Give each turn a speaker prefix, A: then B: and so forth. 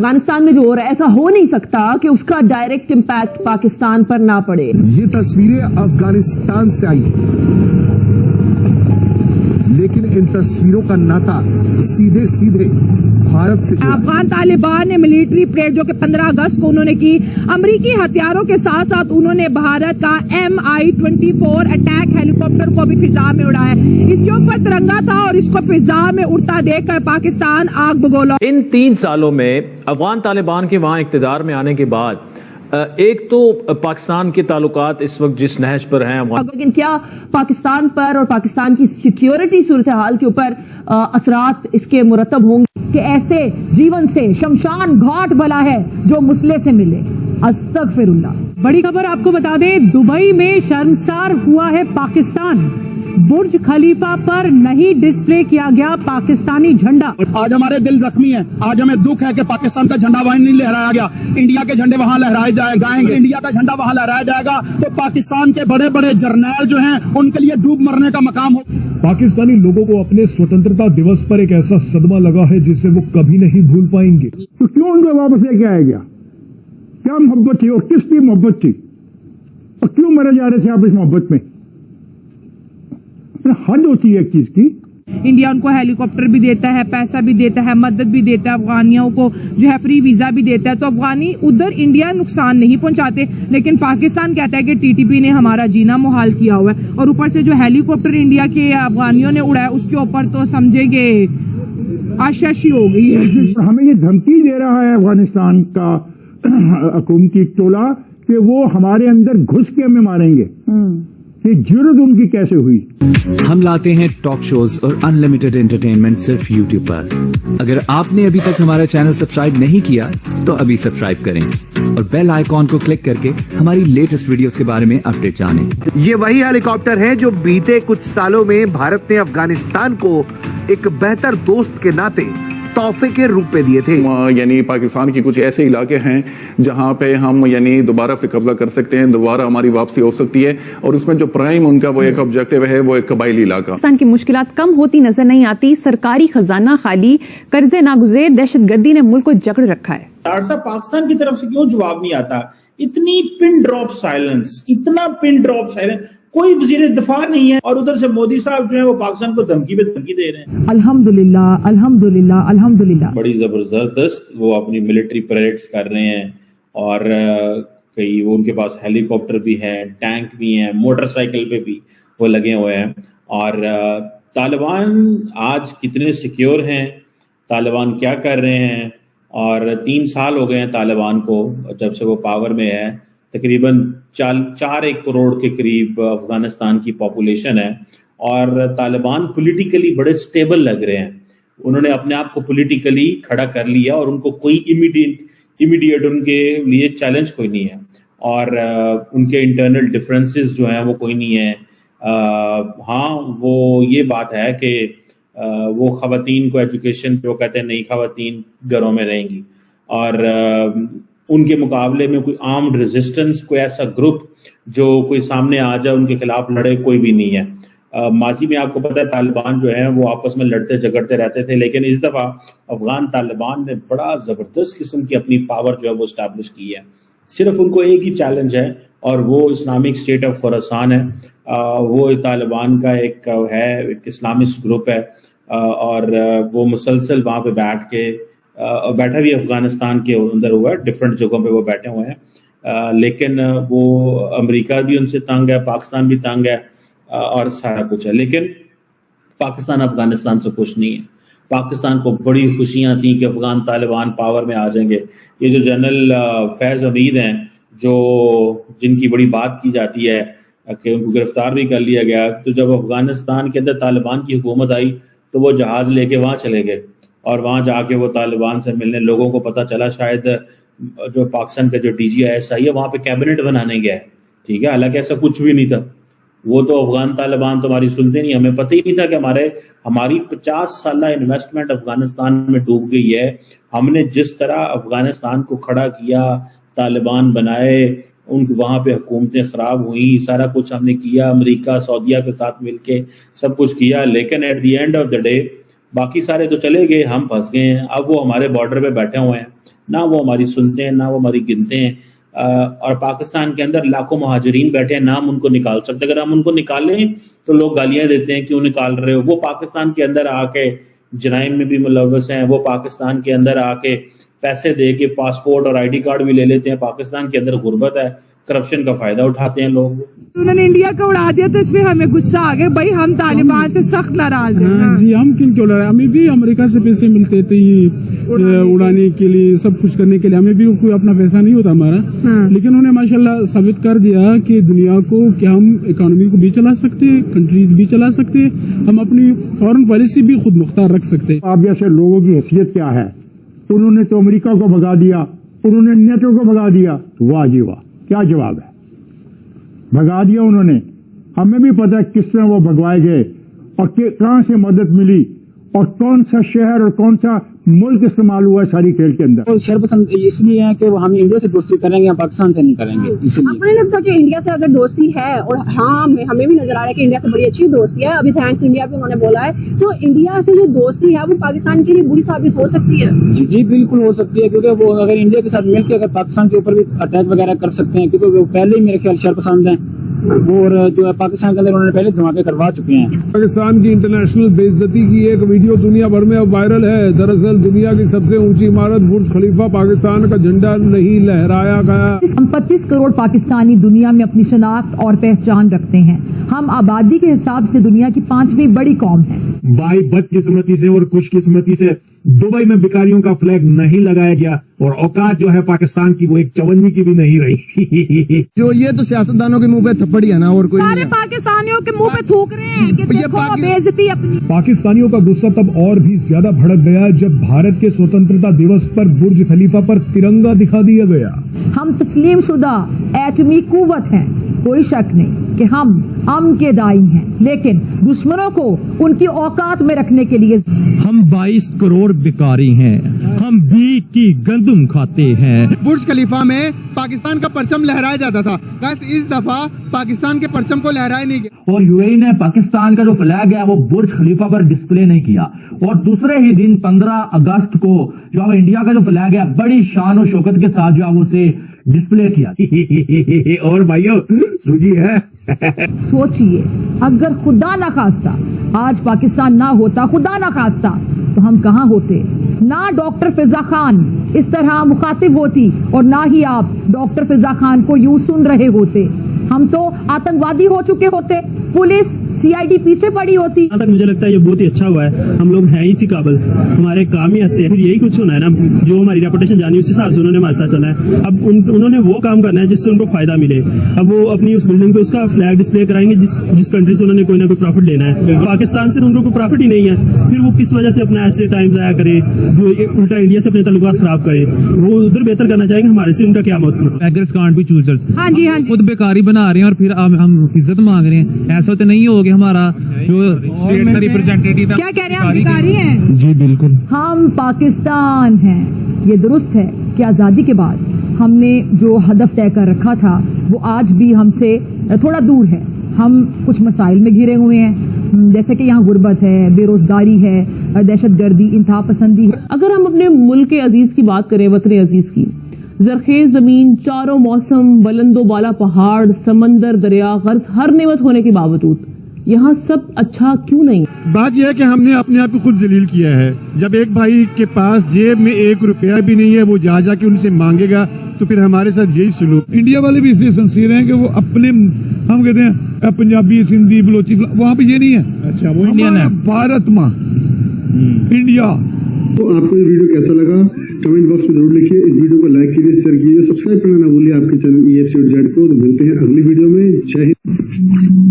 A: افغانستان میں جو ہو رہا ہے ایسا ہو نہیں سکتا کہ اس کا ڈائریکٹ امپیکٹ پاکستان پر نہ پڑے.
B: یہ تصویریں افغانستان سے آئی لیکن ان تصویروں کا ناتا سیدھے سیدھے بھارت سے.
C: افغان طالبان نے ملٹری پریڈ جو کہ 15 اگست کو انہوں نے کی، امریکی ہتھیاروں کے ساتھ ساتھ انہوں نے بھارت کا MI-24 اٹیک ہیلی کاپٹر کو بھی فضا میں اڑایا. اس کے اوپر ترنگا تھا اور اس کو فضا میں اڑتا دیکھ کر پاکستان آگ بگولا.
D: ان 3 سالوں میں افغان طالبان کے وہاں اقتدار میں آنے کے بعد ایک تو پاکستان کے تعلقات اس وقت جس نہج پر ہیں،
A: لیکن کیا پاکستان پر اور پاکستان کی سیکیورٹی صورتحال کے اوپر اثرات اس کے مرتب ہوں گے
E: کہ ایسے جیون سے شمشان گھاٹ بھلا ہے جو مسلح سے ملے؟ استغفر اللہ.
F: بڑی خبر آپ کو بتا دیں، دبئی میں شرمسار ہوا ہے پاکستان. برج خلیفہ پر نہیں ڈسپلے کیا گیا پاکستانی جھنڈا.
G: آج ہمارے دل زخمی ہیں، آج ہمیں دکھ ہے کہ پاکستان کا جھنڈا وہاں نہیں لہرایا گیا. انڈیا کے جھنڈے وہاں لہرائے جائیں گے، انڈیا کا جھنڈا وہاں لہرایا جائے گا تو پاکستان کے بڑے بڑے جرنیل جو ہیں ان کے لیے ڈوب مرنے کا مقام ہو.
H: پاکستانی لوگوں کو اپنے سوتنترتا دیوس پر ایک ایسا صدمہ لگا ہے جسے وہ کبھی نہیں بھول پائیں گے.
I: تو کیوں ان کو واپس لے کے آیا گیا؟ کیا محبت تھی اور کس کی محبت تھی اور کیوں مرے جا رہے تھے آپ اس محبت میں؟ حد ہوتی ہے ایک چیز کی.
C: انڈیا ان کو ہیلی کاپٹر بھی دیتا ہے، پیسہ بھی دیتا ہے، مدد بھی دیتا ہے، افغانیوں کو جو ہے فری ویزا بھی دیتا ہے. تو افغانی ادھر انڈیا نقصان نہیں پہنچاتے، لیکن پاکستان کہتا ہے کہ TTP نے ہمارا جینا محال کیا ہوا ہے. اور اوپر سے جو ہیلی کاپٹر انڈیا کے افغانیوں نے اڑایا اس کے اوپر تو سمجھے کہ آشاشی ہو گئی ہے.
I: ہمیں یہ دھمکی دے رہا ہے افغانستان کا حکومتی ٹولہ کہ وہ ہمارے اندر گھس کے ہمیں ماریں گے. یہ جرت ان کی کیسے ہوئی؟
J: ہم لاتے ہیں ٹاک شوز اور ان لمیٹڈ انٹرٹینمنٹ صرف YouTube پر. اگر آپ نے ابھی تک ہمارا چینل سبسکرائب نہیں کیا تو ابھی سبسکرائب کریں اور بیل آئیکن کو کلک کر کے ہماری لیٹسٹ ویڈیوز کے بارے میں اپڈیٹ جانیں.
K: یہ وہی ہیلی کاپٹر ہے جو بیتے کچھ سالوں میں بھارت نے افغانستان کو ایک بہتر دوست کے ناطے تحفے کے روپ میں دیے تھے.
L: یعنی پاکستان کی کچھ ایسے علاقے ہیں جہاں پہ ہم یعنی دوبارہ سے قبضہ کر سکتے ہیں، دوبارہ ہماری واپسی ہو سکتی ہے، اور اس میں جو پرائم ان کا وہ ایک آبجیکٹو ہے وہ ایک قبائلی علاقہ.
M: پاکستان کی مشکلات کم ہوتی نظر نہیں آتی، سرکاری خزانہ خالی، قرضے ناگزیر، دہشت گردی نے ملک کو جکڑ رکھا ہے.
N: صاحب پاکستان کی طرف سے کیوں جواب نہیں آتا؟ اتنی پن ڈراپ سائلنس، اتنا پن ڈراپ سائلنس، کوئی وزیر دفاع نہیں ہے، اور ادھر سے مودی صاحب جو ہیں وہ پاکستان کو دھمکی پہ دھمکی دے رہے ہیں.
E: الحمدللہ الحمدللہ الحمدللہ.
N: بڑی زبردست وہ اپنی ملٹری پریڈز کر رہے ہیں، اور کئی وہ ان کے پاس ہیلی کاپٹر بھی ہیں، ٹینک بھی ہیں، موٹر سائیکل پہ بھی وہ لگے ہوئے ہیں. اور طالبان آج کتنے سیکیور ہیں، طالبان کیا کر رہے ہیں. اور 3 سال ہو گئے ہیں طالبان کو جب سے وہ پاور میں ہے. تقریباً 4 کروڑ کے قریب افغانستان کی پاپولیشن ہے، اور طالبان پولیٹیکلی بڑے سٹیبل لگ رہے ہیں. انہوں نے اپنے آپ کو پولیٹیکلی کھڑا کر لیا، اور ان کو کوئی امیڈیٹ ان کے لیے چیلنج کوئی نہیں ہے، اور ان کے انٹرنل ڈفرینسز جو ہیں وہ کوئی نہیں ہے. ہاں وہ یہ بات ہے کہ وہ خواتین کو ایجوکیشن پہ وہ کہتے ہیں نہیں، خواتین گھروں میں رہیں گی، اور ان کے مقابلے میں کوئی آرمڈ ریزسٹنس، کوئی ایسا گروپ جو کوئی سامنے آ جائے ان کے خلاف لڑے، کوئی بھی نہیں ہے. ماضی میں آپ کو پتہ ہے طالبان جو ہیں وہ آپس میں لڑتے جھگڑتے رہتے تھے، لیکن اس دفعہ افغان طالبان نے بڑا زبردست قسم کی اپنی پاور جو ہے وہ اسٹیبلش کی ہے. صرف ان کو ایک ہی چیلنج ہے، اور وہ اسلامک اسٹیٹ آف خراسان ہے. وہ طالبان کا ایک اسلامسٹ گروپ ہے، اور وہ مسلسل وہاں پہ بیٹھا بھی افغانستان کے اندر ہوا ہے، ڈفرینٹ جگہوں پہ وہ بیٹھے ہوئے ہیں. لیکن وہ امریکہ بھی ان سے تنگ ہے، پاکستان بھی تنگ ہے، اور سارا کچھ ہے. لیکن پاکستان افغانستان سے خوش نہیں ہے. پاکستان کو بڑی خوشیاں تھیں کہ افغان طالبان پاور میں آ جائیں گے. یہ جو جنرل فیض حمید ہیں جن کی بڑی بات کی جاتی ہے کہ ان کو گرفتار بھی کر لیا گیا، تو جب افغانستان کے اندر طالبان کی حکومت آئی تو وہ جہاز لے کے وہاں چلے گئے، اور وہاں جا کے وہ طالبان سے ملنے. لوگوں کو پتہ چلا شاید جو پاکستان کا جو DGISI ہے وہاں پہ کیبنٹ بنانے گیا ہے، ٹھیک ہے، حالانکہ ایسا کچھ بھی نہیں تھا. وہ تو افغان طالبان تمہاری سنتے نہیں. ہمیں پتہ ہی نہیں تھا کہ ہماری 50 سالہ انویسٹمنٹ افغانستان میں ڈوب گئی ہے. ہم نے جس طرح افغانستان کو کھڑا کیا، طالبان بنائے، وہاں پہ حکومتیں خراب ہوئیں، سارا کچھ ہم نے کیا، امریکہ سعودیہ کے ساتھ مل کے سب کچھ کیا. لیکن at the end of the day باقی سارے تو چلے گئے, ہم پھنس گئے ہیں. اب وہ ہمارے بارڈر پہ بیٹھے ہوئے ہیں, نہ وہ ہماری سنتے ہیں نہ وہ ہماری گنتے ہیں. اور پاکستان کے اندر لاکھوں مہاجرین بیٹھے ہیں, نہ ہم ان کو نکال سکتے. اگر ہم ان کو نکالیں تو لوگ گالیاں دیتے ہیں, کیوں نکال رہے ہو. وہ پاکستان کے اندر آ کے جرائم میں بھی ملوث ہیں, وہ پاکستان کے اندر آ کے پیسے دے کے پاسپورٹ اور آئی ڈی کارڈ بھی لے لیتے ہیں. پاکستان کے اندر غربت ہے, کرپشن کا فائدہ اٹھاتے ہیں لوگ.
C: انہوں نے انڈیا کا اڑا دیا تو اس میں ہمیں غصہ آ گیا. بھائی ہم طالبان سے سخت ناراض ہیں.
H: جی ہم کیوں لڑ رہے ہیں, ہمیں بھی امریکہ سے پیسے ملتے تھے اڑانے کے لیے, سب کچھ کرنے کے لیے. ہمیں بھی کوئی اپنا پیسہ نہیں ہوتا ہمارا, لیکن انہوں نے ماشاءاللہ ثابت کر دیا کہ دنیا کو کیا ہم اکانومی کو بھی چلا سکتے, کنٹریز بھی چلا سکتے, ہم اپنی فارن پالیسی بھی خود مختار رکھ سکتے.
I: آپ جیسے لوگوں کی حیثیت کیا ہے, انہوں نے تو امریکہ کو بھگا دیا, انہوں نے نیٹو کو بھگا دیا. واہ جی واہ, کیا جواب ہے. بھگا دیا انہوں نے. ہمیں بھی پتہ ہے کس طرح وہ بھگوائے گئے اور کہاں سے مدد ملی اور کون سا شہر اور کون سا ملک استعمال ہوا ہے ساری کھیل کے اندر.
O: شہر پسند اس لیے ہے کہ وہ ہم انڈیا سے دوستی کریں گے, ہم پاکستان سے نہیں کریں گے. اس لیے
P: ہمیں لگتا کہ انڈیا سے اگر دوستی ہے, اور ہاں ہمیں بھی نظر آ رہا ہے کہ انڈیا سے بڑی اچھی دوستی ہے. ابھی تھینکس انڈیا بھی انہوں نے بولا ہے, تو انڈیا سے جو دوستی ہے وہ پاکستان کے لیے بری ثابت ہو سکتی ہے.
O: جی بالکل ہو سکتی ہے, کیونکہ وہ اگر انڈیا کے ساتھ مل کے اگر پاکستان کے اوپر بھی اٹیک وغیرہ کر سکتے ہیں, کیونکہ وہ پہلے ہی میرے خیال شہر پسند ہیں, اور جو ہے پاکستان کے اندر انہوں نے پہلے دھماکے کروا چکے ہیں.
H: پاکستان کی انٹرنیشنل بے عزتی کی ایک ویڈیو دنیا بھر میں اب وائرل ہے. دراصل دنیا کی سب سے اونچی عمارت برج خلیفہ پاکستان کا جھنڈا نہیں لہرایا گیا.
E: ہم 25 کروڑ پاکستانی دنیا میں اپنی شناخت اور پہچان رکھتے ہیں. ہم آبادی کے حساب سے دنیا کی 5ویں بڑی قوم ہے.
Q: بائی بدقسمتی سے اور خوش قسمتی سے دبئی میں بیکاریوں کا فلیگ نہیں لگایا گیا, اور اوقات جو ہے پاکستان کی وہ ایک 54 کی بھی نہیں رہی.
B: جو یہ تو سیاستدانوں کے منہ پہ تھپڑ ہی ہے نا, اور کوئی
C: سارے پاکستانیوں کے منہ پہ تھوک رہے ہیں کہ دیکھو بے عزتی اپنی.
H: پاکستانیوں کا غصہ تب اور بھی زیادہ بھڑک گیا جب بھارت کے سوتنترتا دیوس پر برج خلیفہ پر ترنگا دکھا دیا گیا.
E: ہم تسلیم شدہ ایٹمی قوت ہیں, کوئی شک نہیں کہ ہم امن کے دائی ہیں, لیکن دشمنوں کو ان کی اوقات میں رکھنے کے لیے
R: ہم 22 کروڑ بیکاری ہیں, ہم بھیک کی گندم کھاتے ہیں.
B: برج خلیفہ میں پاکستان کا پرچم لہرایا جاتا تھا, اس دفعہ پاکستان کے پرچم کو لہرایا نہیں گیا.
S: اور یو اے نے پاکستان کا جو فلیگ ہے وہ برج خلیفہ پر ڈسپلے نہیں کیا, اور دوسرے ہی دن 15 اگست کو جو ہے انڈیا کا جو فلیگ ہے بڑی شان و شوکت کے ساتھ جو ہے اسے ڈسپلے کیا.
Q: اور بھائیو سوجی ہے.
E: سوچئے اگر خدا نہ خواستہ آج پاکستان نہ ہوتا, خدا نہ خواستہ, تو ہم کہاں ہوتے. نہ ڈاکٹر فضا خان اس طرح مخاطب ہوتی, اور نہ ہی آپ ڈاکٹر فضا خان کو یوں سن رہے ہوتے. ہم تو آتنکوادی ہو چکے ہوتے, پولیس CID پیچھے پڑی ہوتی.
T: مجھے لگتا ہے یہ بہت ہی اچھا ہوا ہے, ہم لوگ ہیں اسی قابل, ہمارے کام ہی ایسے. پھر یہی کچھ ہونا ہے نا, جو ہماری ریپوٹیشن جانی اس حساب سے انہوں نے ہمارے ساتھ چلا ہے. اب انہوں نے وہ کام کرنا ہے جس سے ان کو فائدہ ملے. اب وہ اپنی اس بلڈنگ پہ اس کا فلیگ ڈسپلے کرائیں گے جس کنٹری سے انہوں نے کوئی نہ کوئی پروفٹ لینا ہے. پاکستان سے ان کو کوئی پروفٹ ہی نہیں ہے, پھر وہ کس وجہ سے اپنا ایسے ٹائم ضائع کرے, وہ الٹا انڈیا سے اپنے تعلقات خراب کرے. وہ ادھر بہتر کرنا چاہیں گے, ہمارے سے ان کا کیا مطلب.
R: ہاں جی خود بیکاری بنا رہے ہیں اور پھر ہم عزت مانگ رہے ہیں. ایسا تو نہیں ہو کہ ہمارا جو اسٹیٹ کا ریپرزینٹیٹیو
C: کیا کہہ رہے ہیں, ہم بیکاری ہیں.
R: جی بالکل,
E: ہم پاکستان ہیں. یہ درست ہے کہ آزادی کے بعد ہم نے جو ہدف طے کر رکھا تھا وہ آج بھی ہم سے تھوڑا دور ہے. ہم کچھ مسائل میں گھرے ہوئے ہیں, جیسے کہ یہاں غربت ہے, بے روزگاری ہے, دہشت گردی, انتہا پسندی ہے.
A: اگر ہم اپنے ملک عزیز کی بات کریں, وطن عزیز کی, زرخیز زمین, چاروں موسم, بلند و بالا پہاڑ, سمندر, دریا, غرض ہر نعمت ہونے کے باوجود یہاں سب اچھا کیوں نہیں؟
B: بات یہ ہے کہ ہم نے اپنے آپ کو خود ذلیل کیا ہے. جب ایک بھائی کے پاس جیب میں 1 روپیہ بھی نہیں ہے, وہ جا کے ان سے مانگے گا, تو پھر ہمارے ساتھ یہی سلوک.
H: انڈیا والے بھی اس لیے سنسیر ہیں کہ وہ اپنے, ہم کہتے ہیں پنجابی, سندھی, بلوچی, وہاں پہ یہ نہیں ہے. اچھا وہ انڈین ہے, بھارت ماں انڈیا.
U: تو آپ کو یہ ویڈیو کیسا لگا کمنٹ باکس میں ضرور لکھیے. اس ویڈیو کو لائک کیجیے, شیئر کیجیے, سبسکرائب کرنا نہ بھولیے آپ کے چینل EFC.Z کو. تو ملتے ہیں اگلی ویڈیو میں. جے ہند.